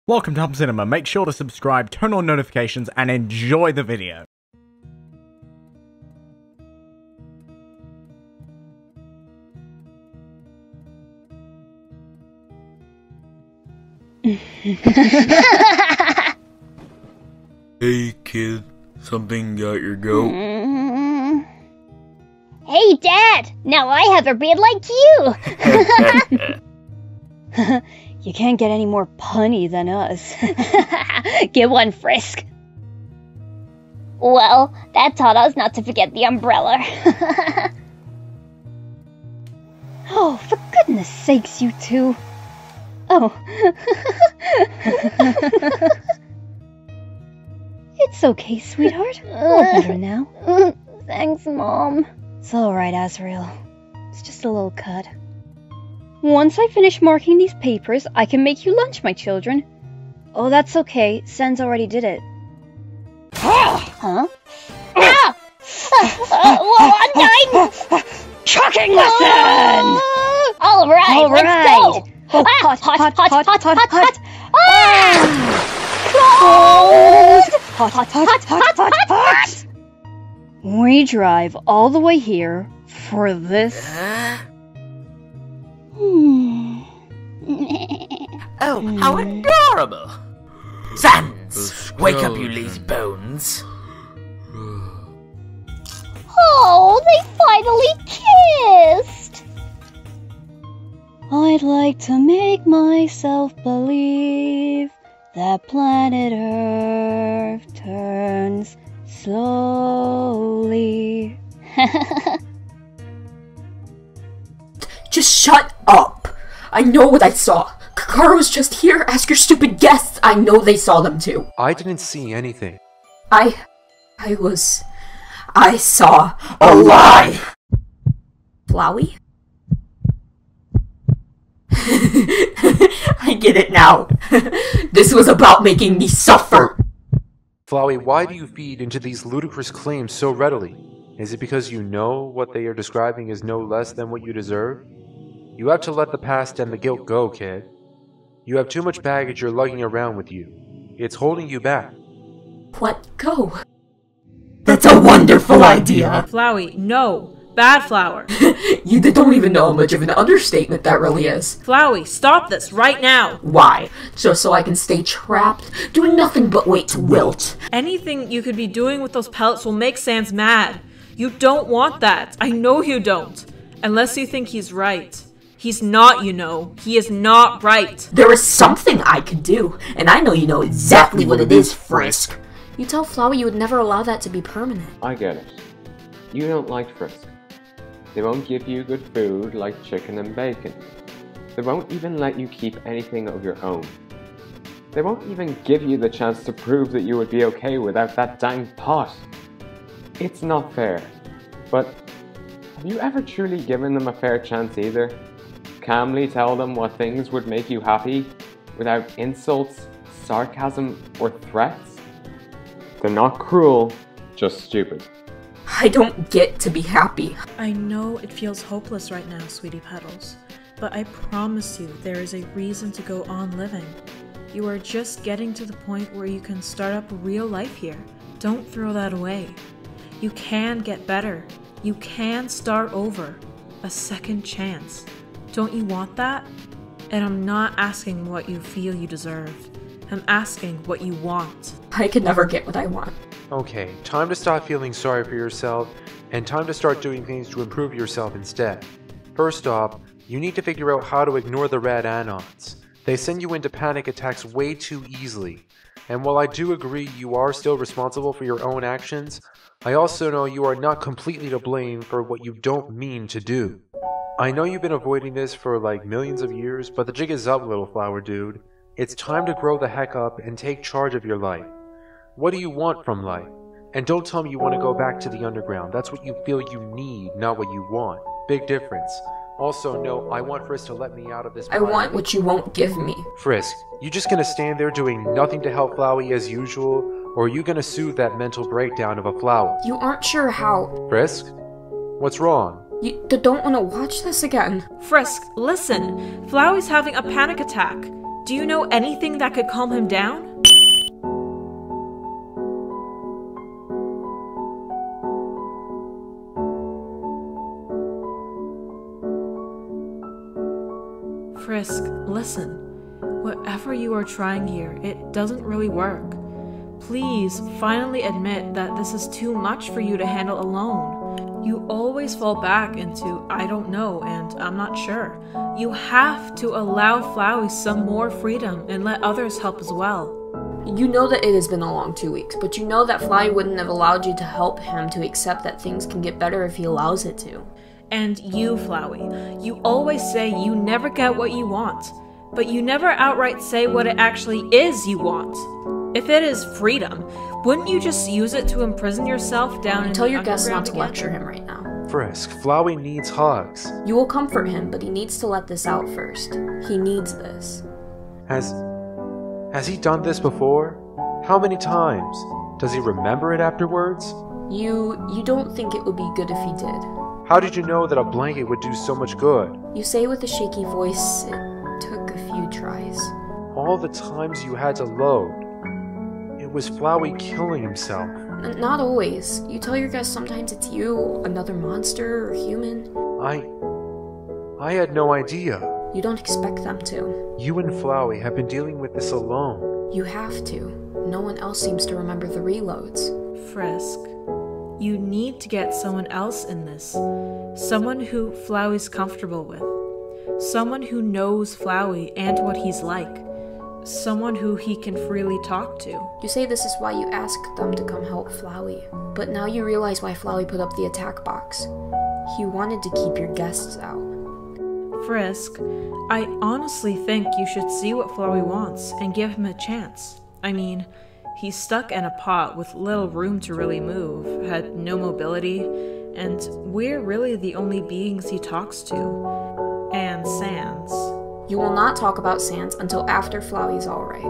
Welcome to Hub Cinema. Make sure to subscribe, turn on notifications, and enjoy the video. Hey kid, something got your goat? Hey Dad, now I have a beard like you! You can't get any more punny than us. Get one, Frisk. Well, that taught us not to forget the umbrella. Oh, for goodness sakes, you two. Oh. It's okay, sweetheart. All better now. Thanks, Mom. It's alright, Azrael. It's just a little cut. Once I finish marking these papers, I can make you lunch, my children. Oh, that's okay. Sen's already did it. Huh? Ah! Whoa, I'm dying! Chalking lesson! Alright, let's go! Oh, hot. Hot. We drive all the way here for this. Oh, how adorable! Sans! Wake up, you lazy bones! Oh, they finally kissed! I'd like to make myself believe that planet Earth turns slowly. Just shut up! I know what I saw. Kakaro's just here. Ask your stupid guests. I know they saw them too. I didn't see anything. I saw a lie! Flowey? I get it now. This was about making me suffer. Flowey, why do you feed into these ludicrous claims so readily? Is it because you know what they are describing is no less than what you deserve? You have to let the past and the guilt go, kid. You have too much baggage you're lugging around with you. It's holding you back. Let go. That's a wonderful idea. Flowey, no. Bad Flower. You don't even know how much of an understatement that really is. Flowey, stop this right now. Why? Just so I can stay trapped, doing nothing but wait to wilt. Anything you could be doing with those pellets will make Sans mad. You don't want that. I know you don't. Unless you think he's right. He's not, you know. He is not right. There is something I could do, and I know you know exactly what it is, Frisk. You tell Flowey you would never allow that to be permanent. I get it. You don't like Frisk. They won't give you good food like chicken and bacon. They won't even let you keep anything of your own. They won't even give you the chance to prove that you would be okay without that dang pot. It's not fair. But have you ever truly given them a fair chance either? Calmly tell them what things would make you happy without insults, sarcasm, or threats? They're not cruel, just stupid. I don't get to be happy. I know it feels hopeless right now, Sweetie Petals, but I promise you there is a reason to go on living. You are just getting to the point where you can start up a real life here. Don't throw that away. You can get better. You can start over. A second chance. Don't you want that? And I'm not asking what you feel you deserve. I'm asking what you want. I could never get what I want. Okay, time to stop feeling sorry for yourself, and time to start doing things to improve yourself instead. First off, you need to figure out how to ignore the red anons. They send you into panic attacks way too easily. And while I do agree you are still responsible for your own actions, I also know you are not completely to blame for what you don't mean to do. I know you've been avoiding this for like millions of years, but the jig is up, little flower dude. It's time to grow the heck up and take charge of your life. What do you want from life? And don't tell me you want to go back to the underground. That's what you feel you need, not what you want. Big difference. Also, no, I want Frisk to let me out of this. I want what you won't give me. Frisk, you just gonna stand there doing nothing to help Flowey as usual, or are you gonna soothe that mental breakdown of a flower? You aren't sure how. Frisk? What's wrong? You don't want to watch this again. Frisk, listen. Flowey's having a panic attack. Do you know anything that could calm him down? Frisk, listen. Whatever you are trying here, it doesn't really work. Please, finally admit that this is too much for you to handle alone. You always fall back into, I don't know, and I'm not sure. You have to allow Flowey some more freedom and let others help as well. You know that it has been a long 2 weeks, but you know that Flowey wouldn't have allowed you to help him to accept that things can get better if he allows it to. And you, Flowey, you always say you never get what you want, but you never outright say what it actually is you want. If it is freedom, wouldn't you just use it to imprison yourself down in the Tell your guests not to again? lecture him right now. Frisk, Flowey needs hugs. You will comfort him, but he needs to let this out first. He needs this. Has he done this before? How many times? Does he remember it afterwards? You don't think it would be good if he did. How did you know that a blanket would do so much good? You say with a shaky voice, it took a few tries. All the times you had to load. It was Flowey killing himself. Not always. You tell your guests sometimes it's you, another monster, or human. I had no idea. You don't expect them to. You and Flowey have been dealing with this alone. You have to. No one else seems to remember the reloads. Frisk, you need to get someone else in this. Someone who Flowey's comfortable with. Someone who knows Flowey and what he's like. Someone who he can freely talk to. You say this is why you asked them to come help Flowey, but now you realize why Flowey put up the attack box. He wanted to keep your guests out. Frisk, I honestly think you should see what Flowey wants and give him a chance. I mean, he's stuck in a pot with little room to really move, had no mobility, and we're really the only beings he talks to. And Sans. You will not talk about Sans until after Flowey's alright.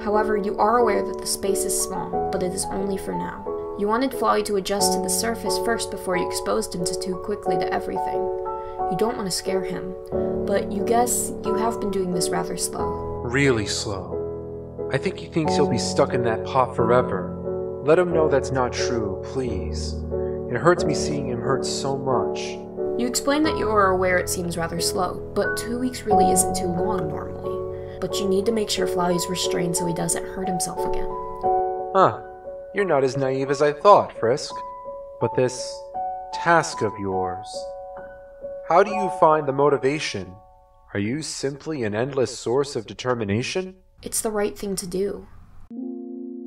However, you are aware that the space is small, but it is only for now. You wanted Flowey to adjust to the surface first before you exposed him too quickly to everything. You don't want to scare him, but you guess you have been doing this rather slow. Really slow. I think he thinks he'll be stuck in that pot forever. Let him know that's not true, please. It hurts me seeing him hurt so much. You explain that you are aware it seems rather slow, but 2 weeks really isn't too long normally. But you need to make sure Flowey's restrained so he doesn't hurt himself again. Huh. You're not as naive as I thought, Frisk. But this task of yours, how do you find the motivation? Are you simply an endless source of determination? It's the right thing to do.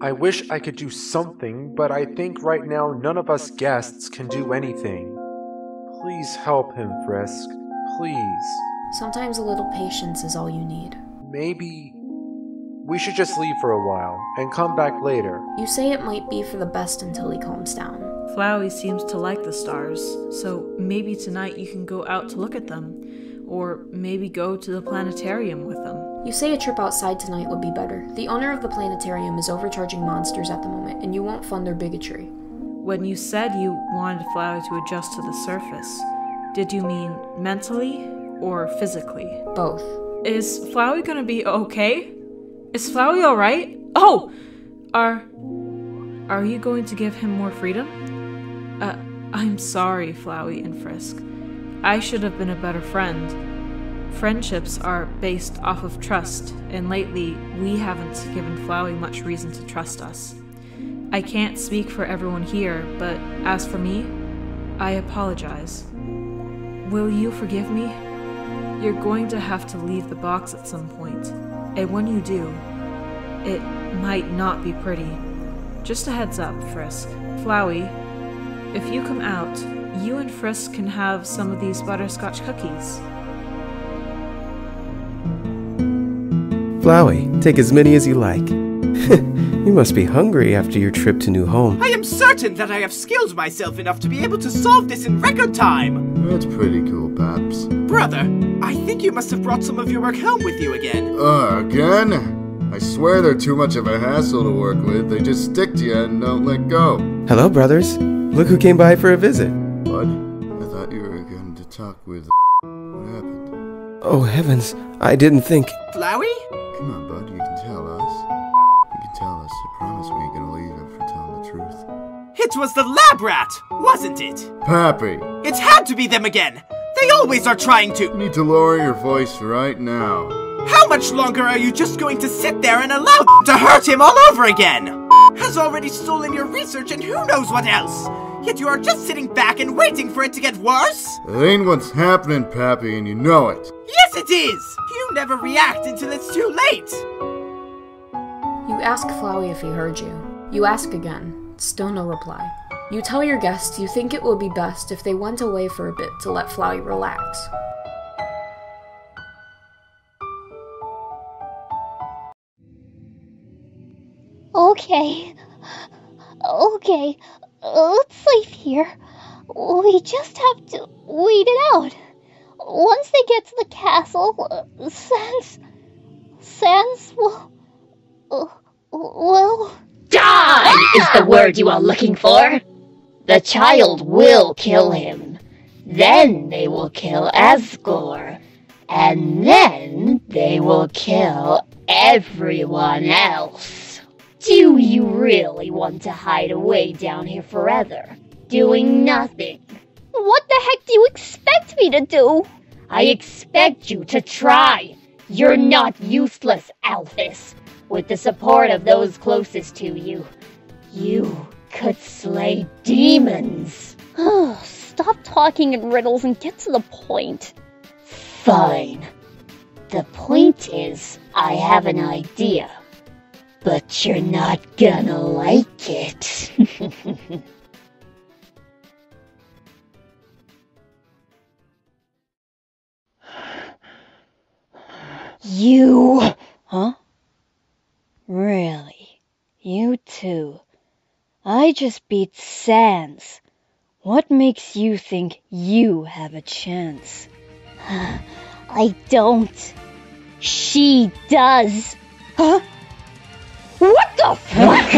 I wish I could do something, but I think right now none of us guests can do anything. Please help him, Frisk. Please. Sometimes a little patience is all you need. Maybe we should just leave for a while and come back later. You say it might be for the best until he calms down. Flowey seems to like the stars, so maybe tonight you can go out to look at them. Or maybe go to the planetarium with them. You say a trip outside tonight would be better. The owner of the planetarium is overcharging monsters at the moment, and you won't fund their bigotry. When you said you wanted Flowey to adjust to the surface, did you mean mentally or physically? Both. Is Flowey gonna be okay? Is Flowey alright? Oh! Are you going to give him more freedom? I'm sorry, Flowey and Frisk. I should have been a better friend. Friendships are based off of trust, and lately we haven't given Flowey much reason to trust us. I can't speak for everyone here, but as for me, I apologize. Will you forgive me? You're going to have to leave the box at some point, and when you do, it might not be pretty. Just a heads up, Frisk. Flowey, if you come out, you and Frisk can have some of these butterscotch cookies. Flowey, take as many as you like. You must be hungry after your trip to New Home. I am certain that I have skilled myself enough to be able to solve this in record time! That's pretty cool, Paps. Brother, I think you must have brought some of your work home with you again. Again? I swear they're too much of a hassle to work with. They just stick to you and don't let go. Hello, brothers. Look who came by for a visit. What? I thought you were going to talk with... What happened? Oh, heavens. I didn't think... Flowey? Come It was the lab rat, wasn't it? Pappy, It had to be them again! They always are trying to— you need to lower your voice right now. How much longer are you just going to sit there and allow to hurt him all over again? Has already stolen your research and who knows what else? Yet you are just sitting back and waiting for it to get worse? It ain't what's happening, Pappy, and you know it. Yes, it is! You never react until it's too late! You ask Flowey if he heard you. You ask again. Still no reply. You tell your guests you think it would be best if they went away for a bit to let Flowey relax. Okay. Let's sleep here. We just have to wait it out. Once they get to the castle, Sans will... Die is the word you are looking for. The child will kill him. Then they will kill Asgore. And then they will kill everyone else. Do you really want to hide away down here forever, doing nothing? What the heck do you expect me to do? I expect you to try. You're not useless, Alphys. With the support of those closest to you, you could slay demons. Stop talking in riddles and get to the point. Fine. The point is, I have an idea. But you're not gonna like it. You... Huh? Really? You too? I just beat Sans. What makes you think you have a chance? I don't. She does. Huh? What the fuck?